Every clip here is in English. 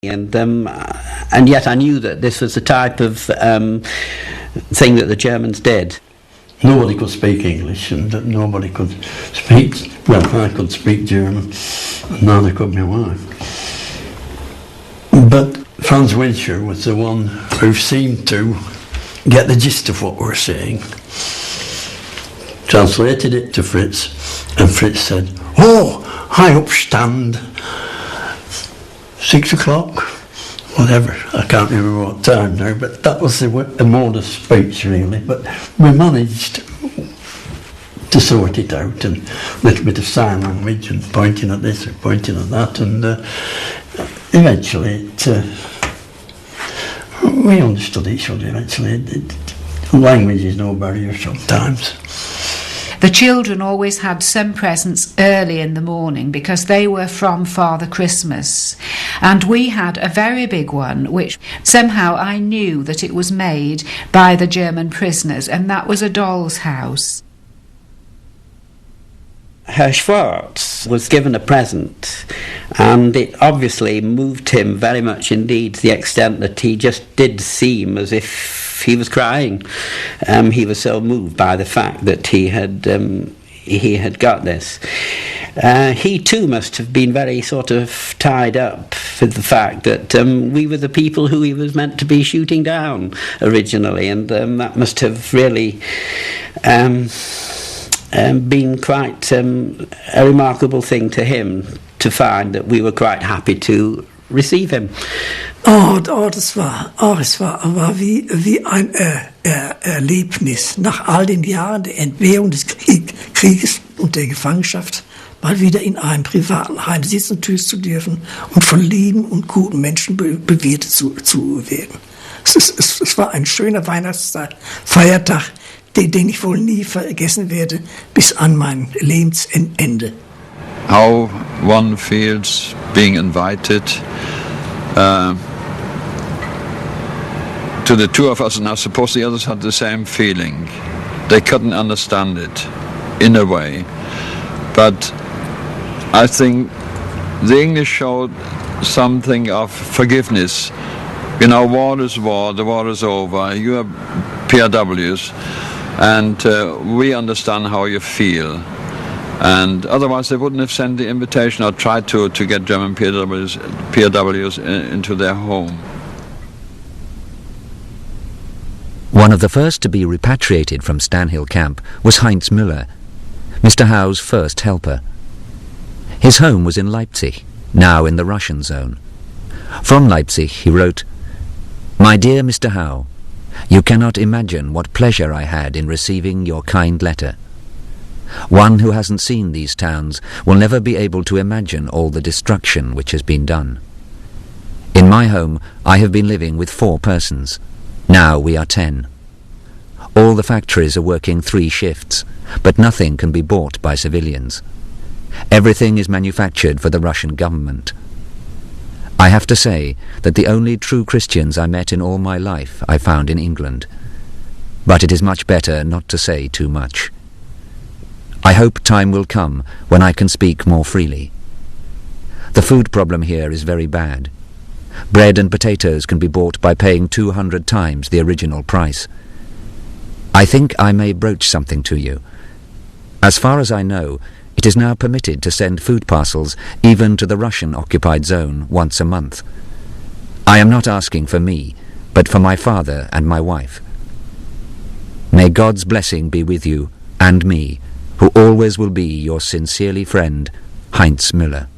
And yet I knew that this was the type of thing that the Germans did. Nobody could speak English, and nobody could speak, well, I could speak German, and neither could my wife. But Franz Wincher was the one who seemed to get the gist of what we were saying, translated it to Fritz, and Fritz said, "Oh, I upstand. 6 o'clock, whatever, I can't remember what time now, but that was the mode of speech really, but we managed to sort it out, and a little bit of sign language and pointing at this or pointing at that, and eventually we understood each other eventually. Language is no barrier sometimes. The children always had some presents early in the morning because they were from Father Christmas. And we had a very big one, which somehow I knew that it was made by the German prisoners, and that was a doll's house. Herr Schwarz was given a present, and it obviously moved him very much indeed, to the extent that he just did seem as if he was crying. He was so moved by the fact that he had got this. He too must have been very sort of tied up with the fact that we were the people who he was meant to be shooting down originally, and that must have really been quite a remarkable thing to him, to find that we were quite happy to receive him. Es war wie ein Erlebnis, nach all den Jahren der Entbehrung des Krieges und der Gefangenschaft, mal wieder in einem privaten Heim sitzen zu dürfen und von lieben und guten Menschen bewirtet zu werden. Es war ein schöner Weihnachtsfeiertag, den ich wohl nie vergessen werde, bis an mein Lebensende. How one feels being invited to the two of us, and I suppose the others had the same feeling. They couldn't understand it in a way, but I think the English showed something of forgiveness. You know, war is war, the war is over, you are POWs, and we understand how you feel. And otherwise they wouldn't have sent the invitation or tried to get German POWs into their home. One of the first to be repatriated from Stanhill camp was Heinz Müller, Mr. Howe's first helper. His home was in Leipzig, now in the Russian zone. From Leipzig he wrote, "My dear Mr. Howe, you cannot imagine what pleasure I had in receiving your kind letter. One who hasn't seen these towns will never be able to imagine all the destruction which has been done. In my home I have been living with 4 persons. Now we are 10. All the factories are working 3 shifts, but nothing can be bought by civilians. Everything is manufactured for the Russian government. I have to say that the only true Christians I met in all my life I found in England. But it is much better not to say too much. I hope time will come when I can speak more freely. The food problem here is very bad. Bread and potatoes can be bought by paying 200 times the original price. I think I may broach something to you. As far as I know, it is now permitted to send food parcels even to the Russian-occupied zone once a month. I am not asking for me, but for my father and my wife. May God's blessing be with you and me, who always will be your sincerely friend, Heinz Müller."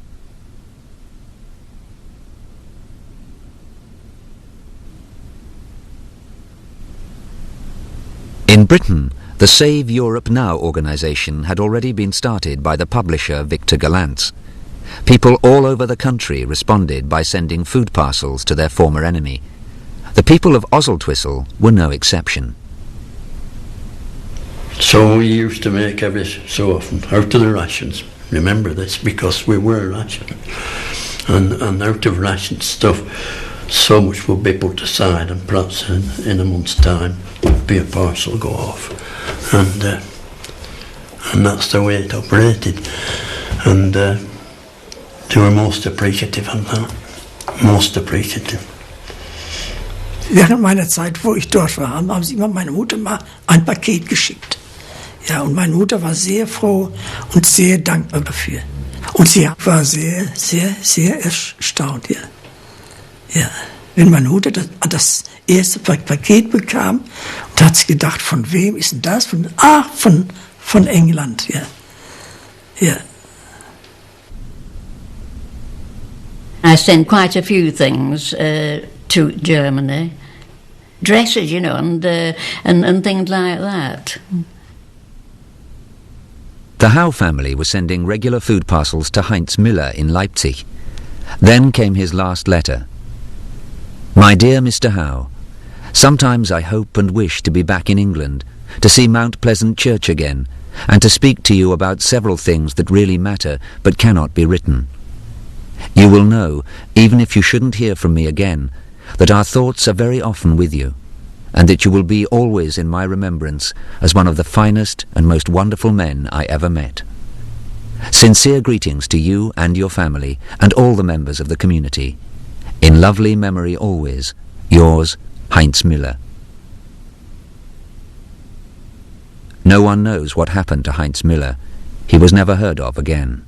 In Britain, the Save Europe Now organisation had already been started by the publisher Victor Galantz. People all over the country responded by sending food parcels to their former enemy. The people of Osseltwistle were no exception. So we used to make every so often out of the rations. Remember this, because we were rationed. And out of ration stuff, so much would be put aside, and perhaps in a month's time would be a parcel go off. And that's the way it operated. And they were most appreciative of that. Most appreciative. Während meiner Zeit, wo ich dort war, haben sie immer meine Mutter mal ein Paket geschickt. Ja, und meine Mutter war sehr froh und sehr dankbar dafür. Und sie war sehr, sehr, sehr erstaunt, ja. Ja, wenn meine Mutter das erste Paket bekam, und hat sie gedacht, von wem ist denn das? Von England, ja. Ja. I sent quite a few things to Germany, dresses, you know, and things like that. The Howe family was sending regular food parcels to Heinz Müller in Leipzig. Then came his last letter. My dear Mr. Howe, sometimes I hope and wish to be back in England, to see Mount Pleasant Church again, and to speak to you about several things that really matter but cannot be written. You will know, even if you shouldn't hear from me again, that our thoughts are very often with you, and that you will be always in my remembrance as one of the finest and most wonderful men I ever met. Sincere greetings to you and your family and all the members of the community. In lovely memory always, yours, Heinz Müller. No one knows what happened to Heinz Müller. He was never heard of again.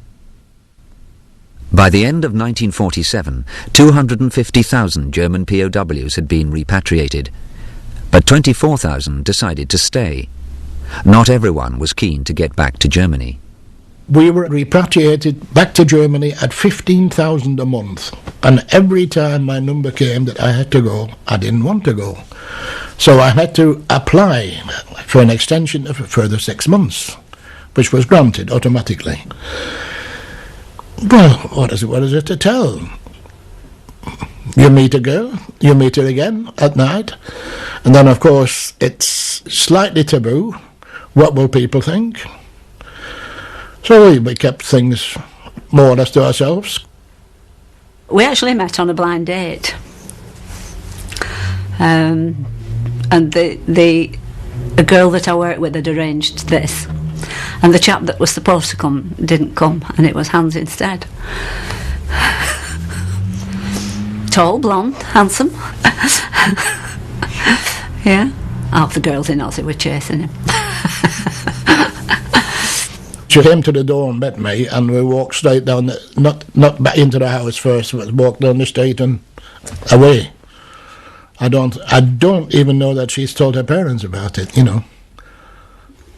By the end of 1947, 250,000 German POWs had been repatriated, but 24,000 decided to stay. Not everyone was keen to get back to Germany. We were repatriated back to Germany at 15,000 a month, and every time my number came that I had to go, I didn't want to go. So I had to apply for an extension of a further 6 months, which was granted automatically. Well, what is it to tell? You meet a girl, you meet her again at night, and then of course it's slightly taboo. What will people think? So we kept things more or less to ourselves. We actually met on a blind date, and the girl that I worked with had arranged this, and the chap that was supposed to come didn't come, and it was Hans instead. Tall, blonde, handsome. Yeah, half the girls in Aussie were chasing him. She came to the door and met me, and we walked straight down, not back into the house first, but walked down the street and away. I don't even know that she's told her parents about it, you know.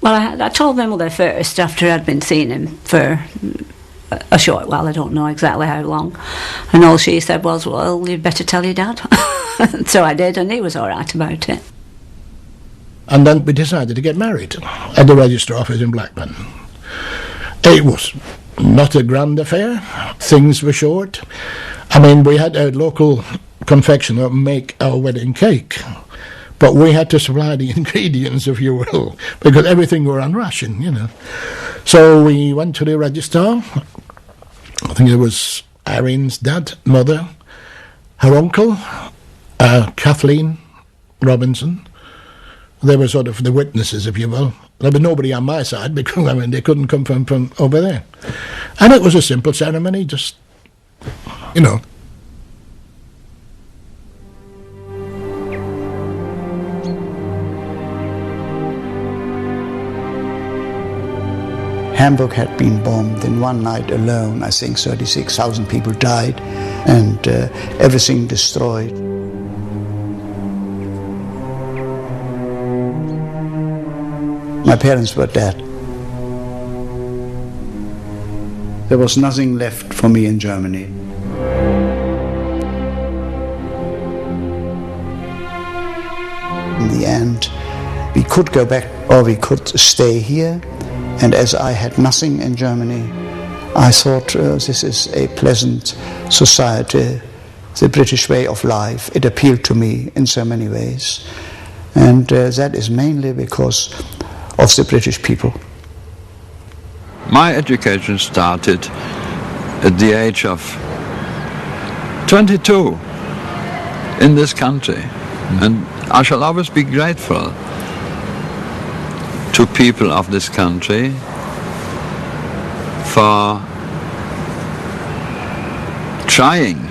Well, I told my mother first, after I'd been seeing him for a short while, I don't know exactly how long, and all she said was, well, you'd better tell your dad. So I did, and he was all right about it. And then we decided to get married at the register office in Blackburn. It was not a grand affair. Things were short. I mean, we had a local confectioner make our wedding cake, but we had to supply the ingredients, if you will, because everything were on ration, you know. So we went to the registrar. I think it was Irene's dad, mother, her uncle, Kathleen Robinson. They were sort of the witnesses, if you will. There was nobody on my side because, I mean, they couldn't come from over there. And it was a simple ceremony, just, you know. Hamburg had been bombed in one night alone. I think 36,000 people died and everything destroyed. My parents were dead. There was nothing left for me in Germany. In the end, we could go back or we could stay here. And as I had nothing in Germany, I thought this is a pleasant society, the British way of life. It appealed to me in so many ways. And that is mainly because of the British people. My education started at the age of 22 in this country, and I shall always be grateful to people of this country for trying